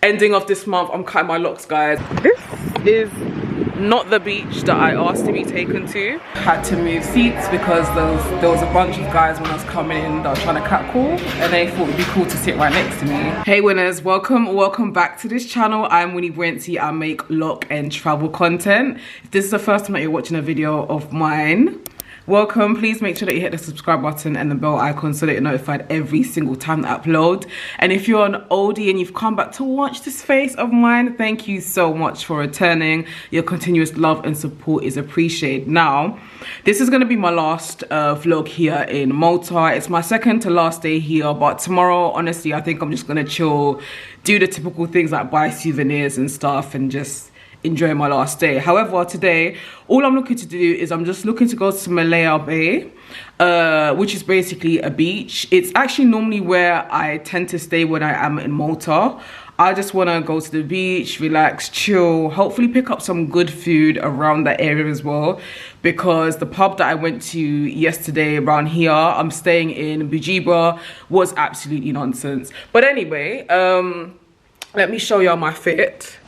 Ending of this month, I'm cutting my locks, guys. This is not the beach that I asked to be taken to. Had to move seats because there was a bunch of guys when I was coming in that were trying to catcall, and they thought it'd be cool to sit right next to me. Hey winners, welcome back to this channel. I'm Winnie Brenty. I make lock and travel content. If this is the first time that you're watching a video of mine, welcome. Please make sure that you hit the subscribe button and the bell icon so that you're notified every single time that I upload. And if you're an oldie and you've come back to watch this face of mine, thank you so much for returning. Your continuous love and support is appreciated. Now, this is going to be my last vlog here in Malta. It's my second to last day here, but tomorrow, honestly, I think I'm just going to chill, do the typical things like buy souvenirs and stuff, and just enjoy my last day. However, today all I'm looking to do is I'm just looking to go to Malta Bay, which is basically a beach. It's actually normally where I tend to stay when I am in Malta. I just want to go to the beach, relax, chill, hopefully pick up some good food around that area as well, because the pub that I went to yesterday around here, I'm staying in Bujiba, was absolutely nonsense. But anyway, let me show y'all my fit.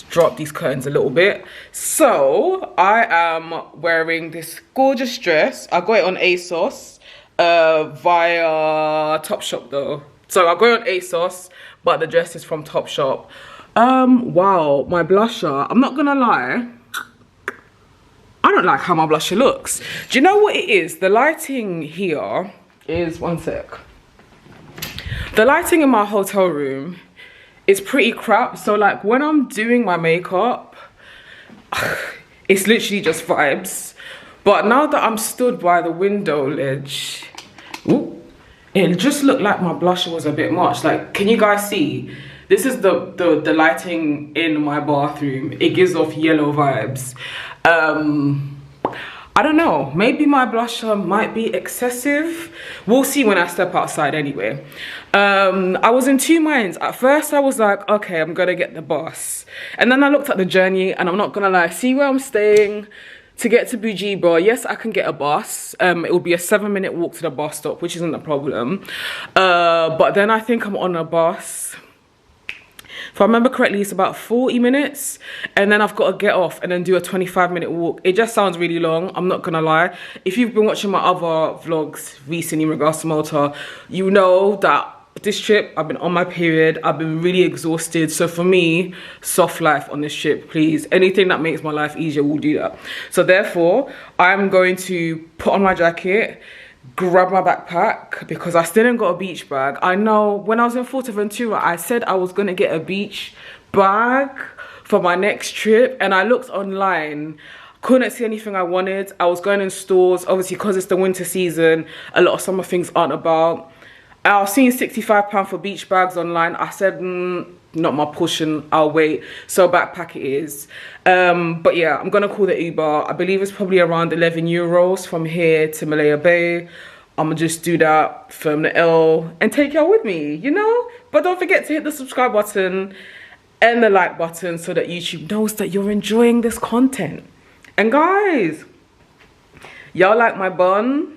Drop these curtains a little bit. So I am wearing this gorgeous dress. I got it on ASOS via Topshop though. So I got it on ASOS, but the dress is from Topshop. Wow, my blusher, I'm not gonna lie, I don't like how my blusher looks. Do you know what it is? The lighting here is, one sec. The lighting in my hotel room, it's pretty crap. So like when I'm doing my makeup, it's literally just vibes. But now that I'm stood by the window ledge, ooh, it just looked like my blusher was a bit much. Like, can you guys see? This is the lighting in my bathroom. It gives off yellow vibes. I don't know, maybe my blusher might be excessive. We'll see when I step outside anyway. I was in two minds. At first I was like, okay, I'm gonna get the bus. And then I looked at the journey, and I'm not gonna lie, see where I'm staying to get to Bujiba. Yes, I can get a bus. It will be a 7-minute walk to the bus stop, which isn't a problem. But then I think I'm on a bus. If I remember correctly, it's about 40 minutes, and then I've got to get off and then do a 25-minute walk. It just sounds really long, I'm not gonna lie. If you've been watching my other vlogs recently in regards to Malta, you know that this trip, I've been on my period, I've been really exhausted. So for me, soft life on this trip, please. Anything that makes my life easier will do that. So therefore, I'm going to put on my jacket, grab my backpack, because I still ain't got a beach bag. I know when I was in Fuerteventura, I said I was gonna get a beach bag for my next trip, and I looked online, couldn't see anything I wanted. I was going in stores, obviously because it's the winter season, a lot of summer things aren't about. I was seeing £65 for beach bags online. I said, not my portion, I'll wait. So backpack it is. But yeah, I'm gonna call the Uber. I believe it's probably around 11 euros from here to Malta Bay. I'm gonna just do that, film the L, and take y'all with me, you know? But don't forget to hit the subscribe button and the like button so that YouTube knows that you're enjoying this content. And guys, y'all like my bun?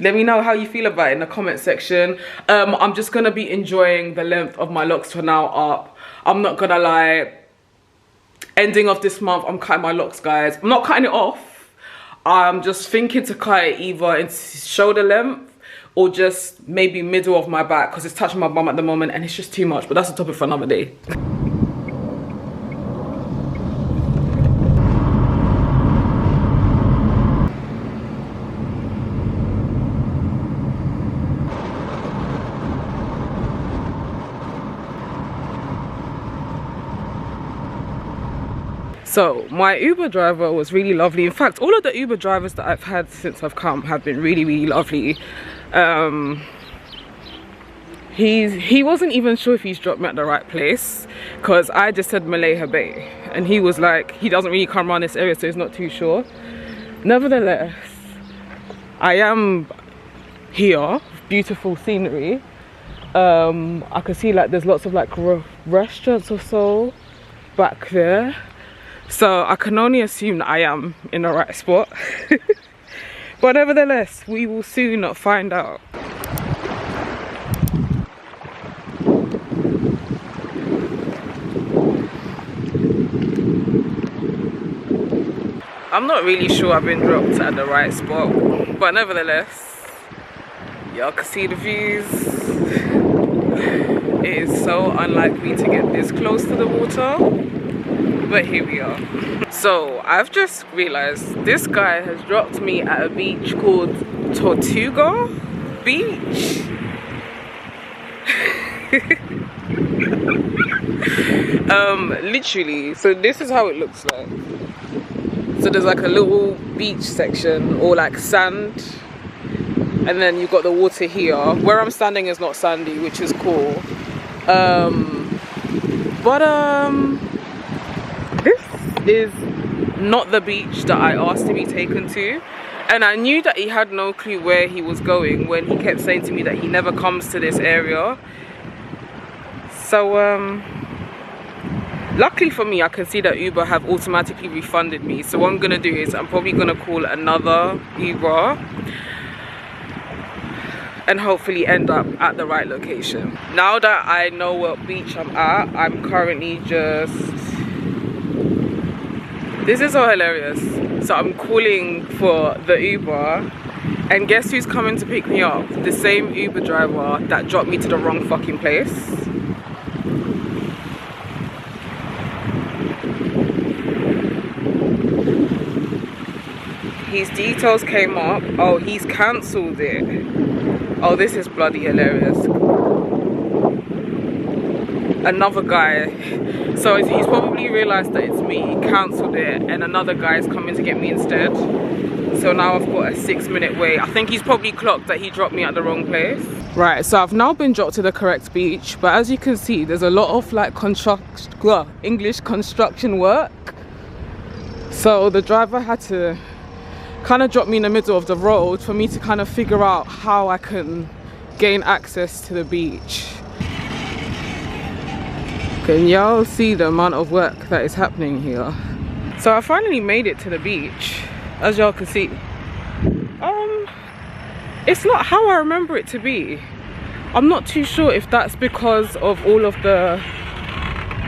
Let me know how you feel about it in the comment section. I'm just gonna be enjoying the length of my locks for now up. I'm not gonna lie, ending of this month, I'm cutting my locks, guys. I'm not cutting it off. I'm just thinking to cut it either in shoulder length or just maybe middle of my back, because it's touching my bum at the moment and it's just too much, but that's a topic for another day. So my Uber driver was really lovely. In fact, all of the Uber drivers that I've had since I've come have been really, really lovely. He wasn't even sure if he's dropped me at the right place, because I just said Malta Bay, and he was like, he doesn't really come around this area, so he's not too sure. Nevertheless, I am here, beautiful scenery. I can see like there's lots of like restaurants or so back there. So I can only assume that I am in the right spot. But nevertheless, we will soon find out. I'm not really sure I've been dropped at the right spot, but nevertheless, y'all can see the views. It is so unlike me to get this close to the water, but here we are. So I've just realized this guy has dropped me at a beach called Tortuga Beach. Literally, so this is how it looks like. So there's like a little beach section, or like sand, and then you've got the water here. Where I'm standing is not sandy, which is cool. This is not the beach that I asked to be taken to, and I knew that he had no clue where he was going when he kept saying to me that he never comes to this area. So luckily for me, I can see that Uber have automatically refunded me. So what I'm gonna do is I'm probably gonna call another Uber and hopefully end up at the right location. Now that I know what beach I'm at, I'm currently just... This is so hilarious. So I'm calling for the Uber, and guess who's coming to pick me up? The same Uber driver that dropped me to the wrong fucking place. His details came up. Oh, he's cancelled it. Oh, this is bloody hilarious. Another guy. So he's probably realised that it's me. He cancelled it, and another guy is coming to get me instead. So now I've got a 6-minute wait. I think he's probably clocked that he dropped me at the wrong place. Right, so I've now been dropped to the correct beach, but as you can see, there's a lot of like English construction work. So the driver had to kind of drop me in the middle of the road for me to kind of figure out how I can gain access to the beach. Can y'all see the amount of work that is happening here? So I finally made it to the beach, as y'all can see. It's not how I remember it to be. I'm not too sure if that's because of all of the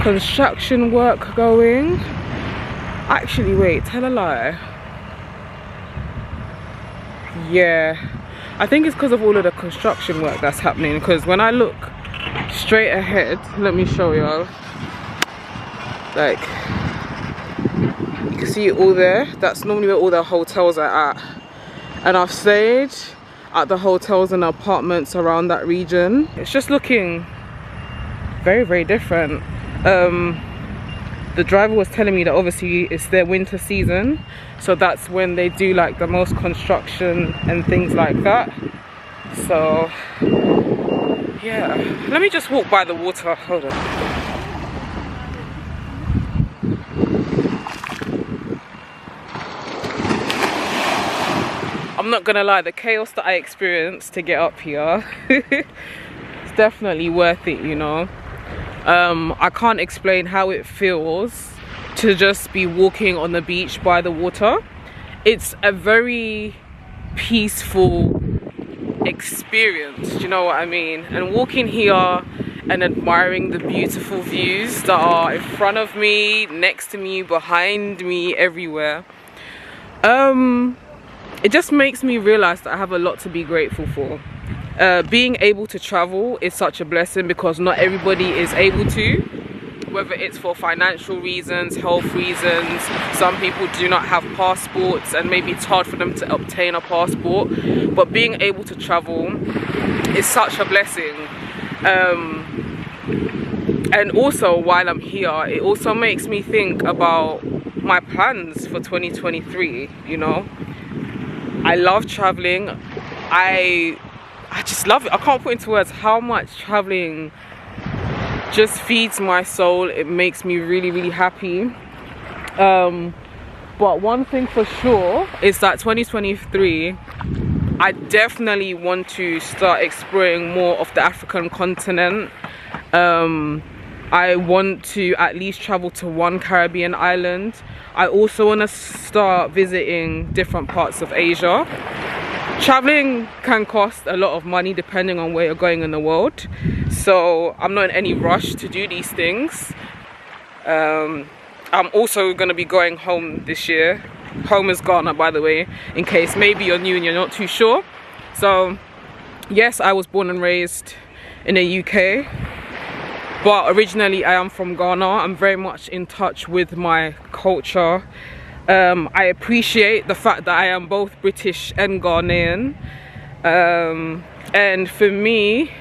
construction work going. Actually, wait, tell a lie. Yeah, I think it's because of all of the construction work that's happening, because when I look straight ahead, let me show y'all, like you can see it all there. That's normally where all the hotels are at, and I've stayed at the hotels and apartments around that region. It's just looking very, very different. The driver was telling me that obviously it's their winter season, so that's when they do like the most construction and things like that. So yeah, let me just walk by the water. Hold on. I'm not gonna lie, the chaos that I experienced to get up here it's definitely worth it, you know. I can't explain how it feels to just be walking on the beach by the water. It's a very peaceful experience, do you know what I mean? And walking here and admiring the beautiful views that are in front of me, next to me, behind me, everywhere. It just makes me realize that I have a lot to be grateful for. Being able to travel is such a blessing, because not everybody is able to, whether it's for financial reasons, health reasons. Some people do not have passports and maybe it's hard for them to obtain a passport, but being able to travel is such a blessing. And also while I'm here, it also makes me think about my plans for 2023, you know. I love traveling. I just love it. I can't put into words how much traveling just feeds my soul. It makes me really, really happy. But one thing for sure is that 2023, I definitely want to start exploring more of the African continent. I want to at least travel to one Caribbean island. I also want to start visiting different parts of Asia. Traveling can cost a lot of money depending on where you're going in the world, so I'm not in any rush to do these things. I'm also going to be going home this year, home is Ghana, by the way, in case maybe you're new and you're not too sure. So yes, I was born and raised in the UK, but originally I am from Ghana. I'm very much in touch with my culture. I appreciate the fact that I am both British and Ghanaian. And for me,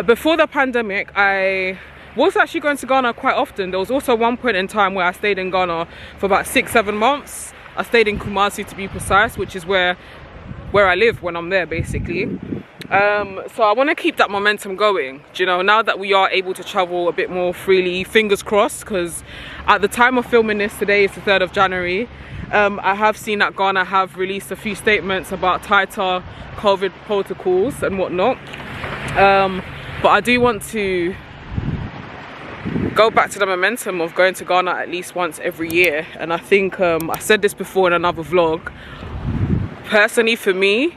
before the pandemic, I was actually going to Ghana quite often. There was also one point in time where I stayed in Ghana for about 6-7 months. I stayed in Kumasi, to be precise, which is where I live when I'm there, basically. So I want to keep that momentum going, you know, now that we are able to travel a bit more freely, fingers crossed, because at the time of filming this, today is the 3rd of January, I have seen that Ghana have released a few statements about tighter COVID protocols and whatnot. But I do want to go back to the momentum of going to Ghana at least once every year. And I think I said this before in another vlog. Personally, for me,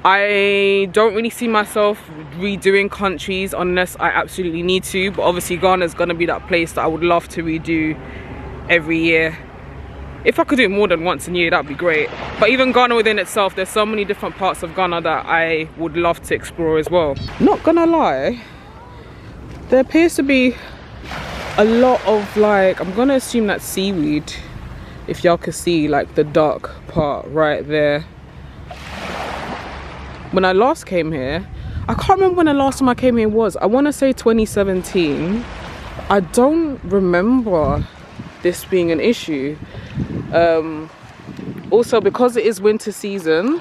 I don't really see myself redoing countries unless I absolutely need to. But obviously Ghana is going to be that place that I would love to redo every year. If I could do it more than once a year, that'd be great. But even Ghana within itself, there's so many different parts of Ghana that I would love to explore as well. Not gonna lie, there appears to be a lot of, like, I'm gonna assume that's seaweed, if y'all can see, like, the dark part right there. When I last came here, I can't remember when the last time I came here was. I want to say 2017. I don't remember this being an issue. Also, because it is winter season,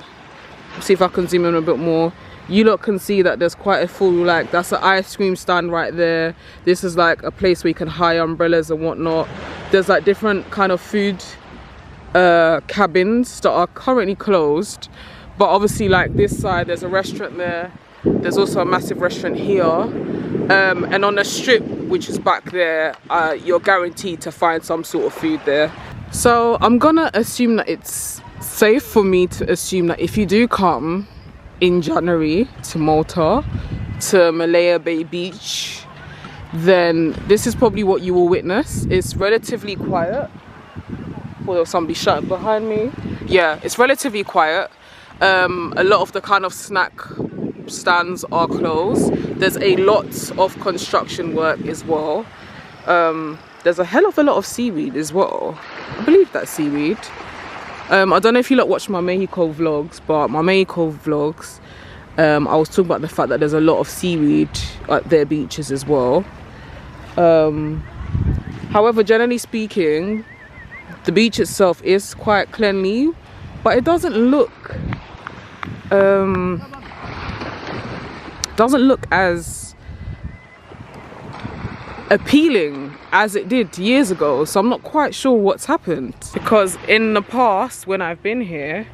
see if I can zoom in a bit more, you lot can see that there's quite a full, like, that's an ice cream stand right there. This is like a place where you can hire umbrellas and whatnot. There's like different kind of food cabins that are currently closed, but obviously, like, this side there's a restaurant there. There's also a massive restaurant here, and on the strip, which is back there, you're guaranteed to find some sort of food there. So I'm gonna assume that it's safe for me to assume that if you do come in January to Malta, to Malaya Bay Beach, then this is probably what you will witness. It's relatively quiet. Or there's somebody shouting behind me. Yeah, it's relatively quiet. A lot of the kind of snack stands are closed. There's a lot of construction work as well. There's a hell of a lot of seaweed as well. I believe that's seaweed. I don't know if you lot watch my Mexico vlogs, but my Mexico vlogs, I was talking about the fact that there's a lot of seaweed at their beaches as well. However, generally speaking, the beach itself is quite cleanly, but it doesn't look as appealing as it did years ago. So I'm not quite sure what's happened, because in the past when I've been here,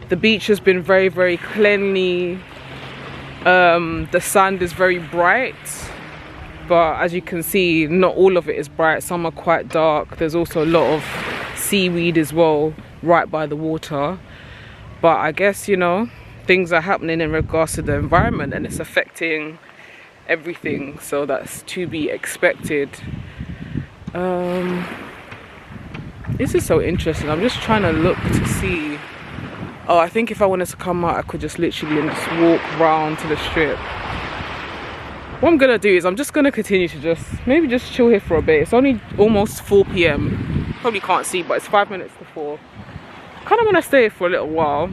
the beach has been very, very cleanly. The sand is very bright, but as you can see, not all of it is bright. Some are quite dark. There's also a lot of seaweed as well right by the water. But I guess, you know, things are happening in regards to the environment, and it's affecting everything, so that's to be expected. This is so interesting. I'm just trying to look to see. Oh, I think if I wanted to come out, I could just literally just walk round to the strip. What I'm gonna do is I'm just gonna continue to maybe just chill here for a bit. It's only almost 4 p.m. Probably can't see, but it's 5 minutes to 4. Kind of want to stay here for a little while,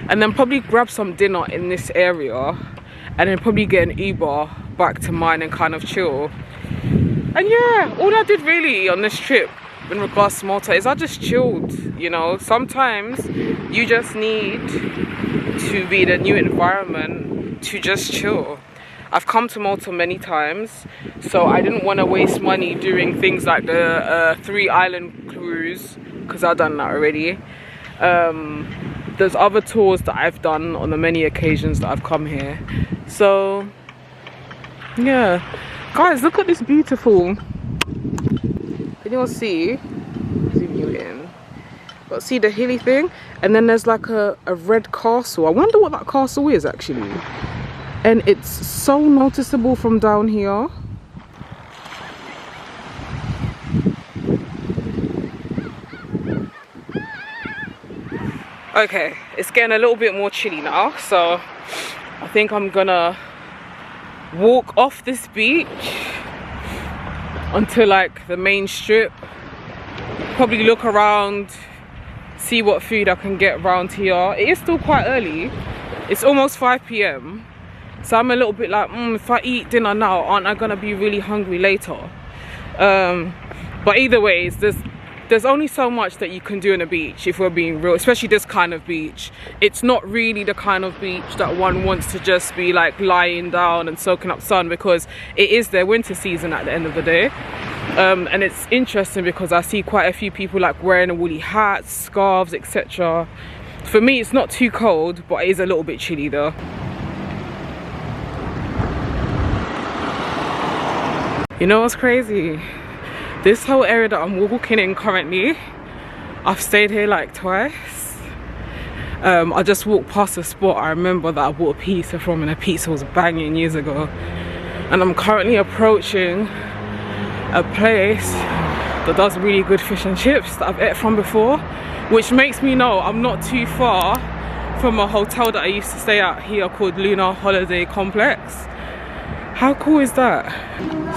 and then probably grab some dinner in this area, and then probably get an Uber back to mine and kind of chill. And yeah, all I did really on this trip in regards to Malta is I just chilled, you know. Sometimes you just need to be in a new environment to just chill. I've come to Malta many times, so I didn't want to waste money doing things like the 3-island cruise, because I've done that already. There's other tours that I've done on the many occasions that I've come here. So yeah, guys, look at this beautiful, can you all see? Zoom you in. But see the hilly thing, and then there's like a red castle. I wonder what that castle is actually, and it's so noticeable from down here. Okay, it's getting a little bit more chilly now, so I think I'm gonna walk off this beach onto like the main strip, probably look around, see what food I can get around here. It is still quite early, it's almost 5 p.m, so I'm a little bit like, if I eat dinner now, aren't I gonna be really hungry later? But either way, there's only so much that you can do on a beach, if we're being real, especially this kind of beach. It's not really the kind of beach that one wants to just be like lying down and soaking up sun, because it is their winter season at the end of the day. And it's interesting because I see quite a few people like wearing woolly hats, scarves, etc. For me, it's not too cold, but it is a little bit chilly though. You know what's crazy? This whole area that I'm walking in currently, I've stayed here like twice. I just walked past a spot I remember that I bought a pizza from, and the pizza was banging years ago. And I'm currently approaching a place that does really good fish and chips that I've ate from before, which makes me know I'm not too far from a hotel that I used to stay at here called Lunar Holiday Complex. How cool is that?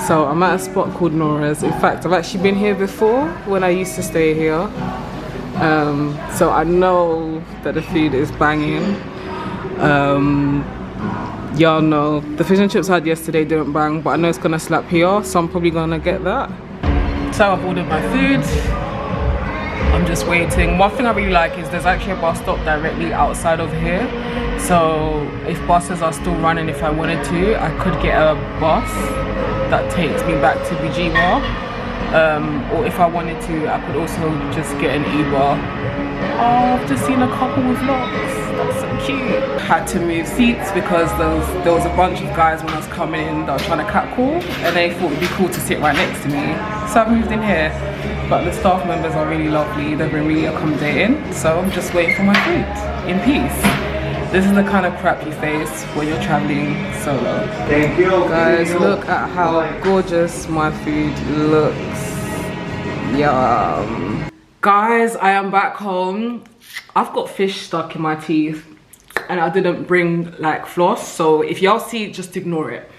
So I'm at a spot called Nora's. In fact, I've actually been here before when I used to stay here. So I know that the food is banging. Y'all know the fish and chips I had yesterday didn't bang, but I know it's gonna slap here, so I'm probably gonna get that. So I've ordered my food. I'm just waiting. One thing I really like is there's actually a bus stop directly outside of here. So if buses are still running, if I wanted to, I could get a bus that takes me back to Bijima. Or if I wanted to, I could also just get an Uber. Oh, I've just seen a couple with locks. That's so cute. Had to move seats because there was a bunch of guys when I was coming in that were trying to catcall, and they thought it'd be cool to sit right next to me. So I've moved in here. But the staff members are really lovely. They've been really accommodating. So I'm just waiting for my food in peace. This is the kind of crap you face when you're traveling solo. Thank you. Guys, look at how gorgeous my food looks. Yum. Guys, I am back home. I've got fish stuck in my teeth and I didn't bring like floss, so if y'all see it, just ignore it.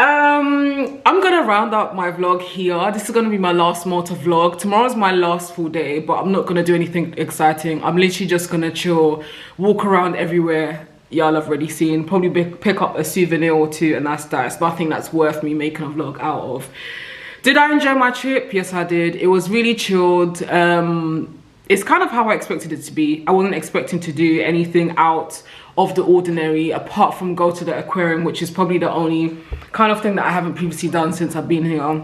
I'm gonna round up my vlog here. This is gonna be my last Malta vlog. Tomorrow's my last full day, but I'm not gonna do anything exciting. I'm literally just gonna chill, walk around everywhere y'all have already seen, probably pick up a souvenir or two, and that's that. It's nothing that's worth me making a vlog out of. Did I enjoy my trip? Yes, I did. It was really chilled. It's kind of how I expected it to be. I wasn't expecting to do anything out of the ordinary apart from go to the aquarium, which is probably the only kind of thing that I haven't previously done since I've been here.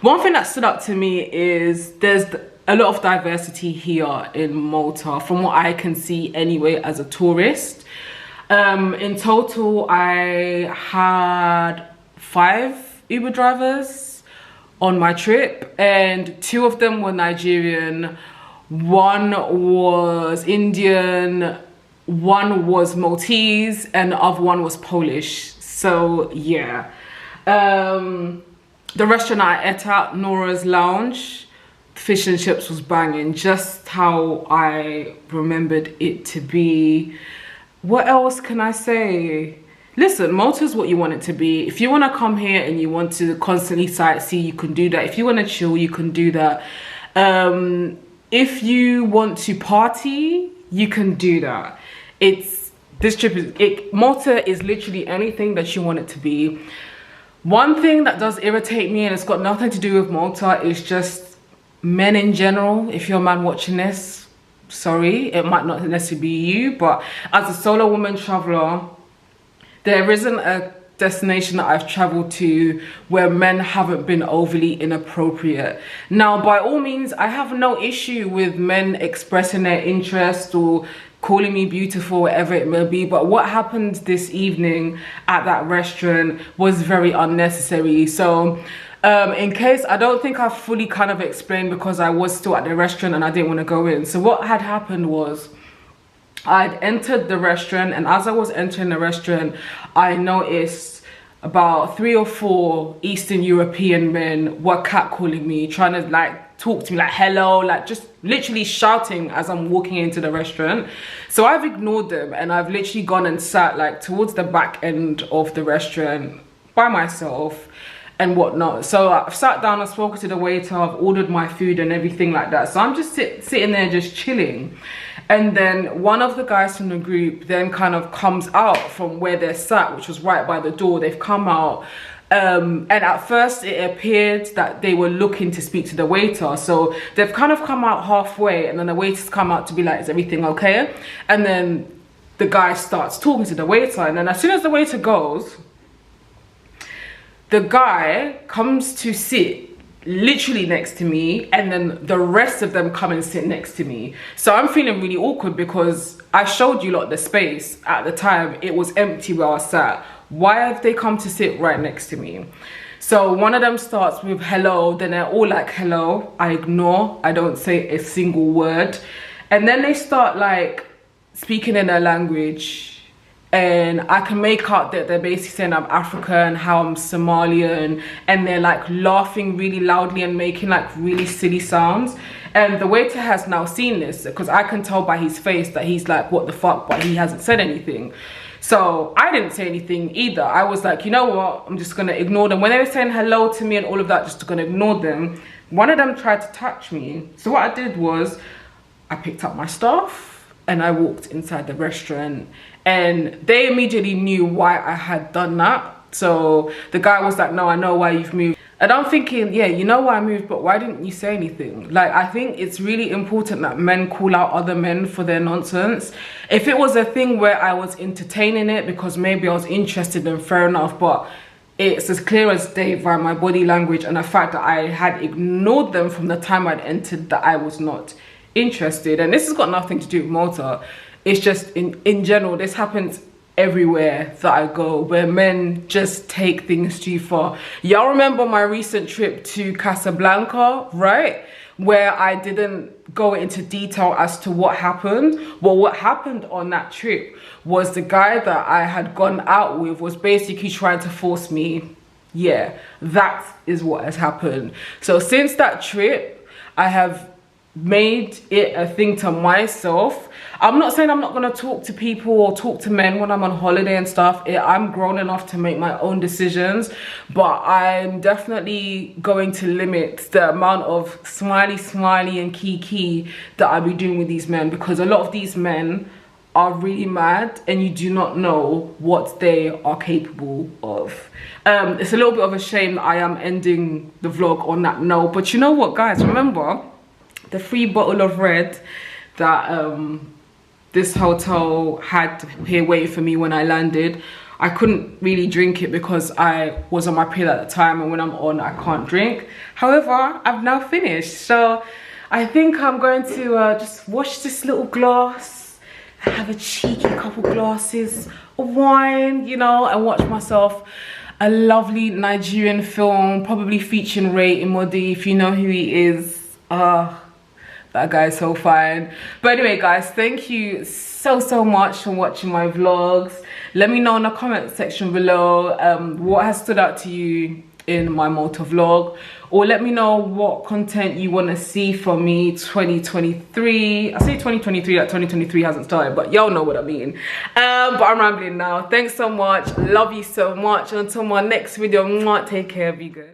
One thing that stood out to me is there's a lot of diversity here in Malta, from what I can see anyway as a tourist. In total, I had 5 Uber drivers on my trip, and 2 of them were Nigerian, 1 was Indian, 1 was Maltese, and the other 1 was Polish. So yeah. The restaurant I ate at, Nora's Lounge, fish and chips was banging, just how I remembered it to be. What else can I say? Listen, Malta's what you want it to be. If you want to come here and you want to constantly sightsee, you can do that. If you want to chill, you can do that. If you want to party, you can do that. Malta is literally anything that you want it to be. One thing that does irritate me, and it's got nothing to do with Malta, is just men in general. If you're a man watching this, sorry, it might not necessarily be you, but as a solo woman traveler, there isn't a destination that I've traveled to where men haven't been overly inappropriate. Now, by all means, I have no issue with men expressing their interest or calling me beautiful, whatever it may be, but what happened this evening at that restaurant was very unnecessary. So in case, I don't think I fully kind of explained because I was still at the restaurant and I didn't want to go in. So what had happened was, I'd entered the restaurant, and as I was entering the restaurant, I noticed about 3 or 4 Eastern European men were catcalling me, trying to like talk to me, like hello, like just literally shouting as I'm walking into the restaurant. So I've ignored them and I've literally gone and sat like towards the back end of the restaurant by myself and whatnot. So I've sat down, I've spoken to the waiter, I've ordered my food and everything like that. So I'm just sitting there just chilling. And then one of the guys from the group then kind of comes out from where they're sat, which was right by the door. They've come out. And at first it appeared that they were looking to speak to the waiter. So they've kind of come out halfway and then the waiter's come out to be like, is everything okay? And then the guy starts talking to the waiter. And then as soon as the waiter goes, the guy comes to sit literally next to me, and then the rest of them come and sit next to me. So I'm feeling really awkward because I showed you lot the space at the time. It was empty where I sat. Why have they come to sit right next to me? So one of them starts with hello, then they're all like hello. I ignore, I don't say a single word. And then they start like speaking in their language. And I can make out that they're basically saying I'm African, how I'm Somalian, and they're like laughing really loudly and making like really silly sounds. And the waiter has now seen this because I can tell by his face that he's like, what the fuck, but he hasn't said anything. So I didn't say anything either. I was like, you know what, I'm just gonna ignore them. When they were saying hello to me and all of that, just gonna ignore them. One of them tried to touch me. So what I did was I picked up my stuff and I walked inside the restaurant, and they immediately knew why I had done that. So the guy was like, no, I know why you've moved. And I'm thinking, yeah, you know why I moved, but why didn't you say anything? Like, I think it's really important that men call out other men for their nonsense. If it was a thing where I was entertaining it because maybe I was interested, then fair enough, but it's as clear as day by my body language and the fact that I had ignored them from the time I'd entered that I was not interested. And this has got nothing to do with Malta. It's just in general, this happens everywhere that I go, where men just take things too far. Y'all remember my recent trip to Casablanca, right? Where I didn't go into detail as to what happened. Well, what happened on that trip was the guy that I had gone out with was basically trying to force me. Yeah, that is what has happened. So since that trip, I have made it a thing to myself. I'm not saying I'm not going to talk to people or talk to men when I'm on holiday and stuff. I'm grown enough to make my own decisions, but I'm definitely going to limit the amount of smiley and kiki that I'll be doing with these men, because a lot of these men are really mad and you do not know what they are capable of. It's a little bit of a shame that I am ending the vlog on that note, but you know what, guys, remember the free bottle of red that this hotel had here waiting for me when I landed. I couldn't really drink it because I was on my period at the time, and when I'm on, I can't drink. However, I've now finished, so I think I'm going to just wash this little glass, have a cheeky couple glasses of wine, you know, and watch myself a lovely Nigerian film, probably featuring Ray Imodi, if you know who he is. That guy's so fine. But anyway, guys, thank you so much for watching my vlogs. Let me know in the comment section below what has stood out to you in my Malta vlog, or let me know what content you want to see from me 2023. I say 2023 like 2023 hasn't started, but y'all know what I mean. But I'm rambling now. Thanks so much, love you so much, and until my next video, take care, be good.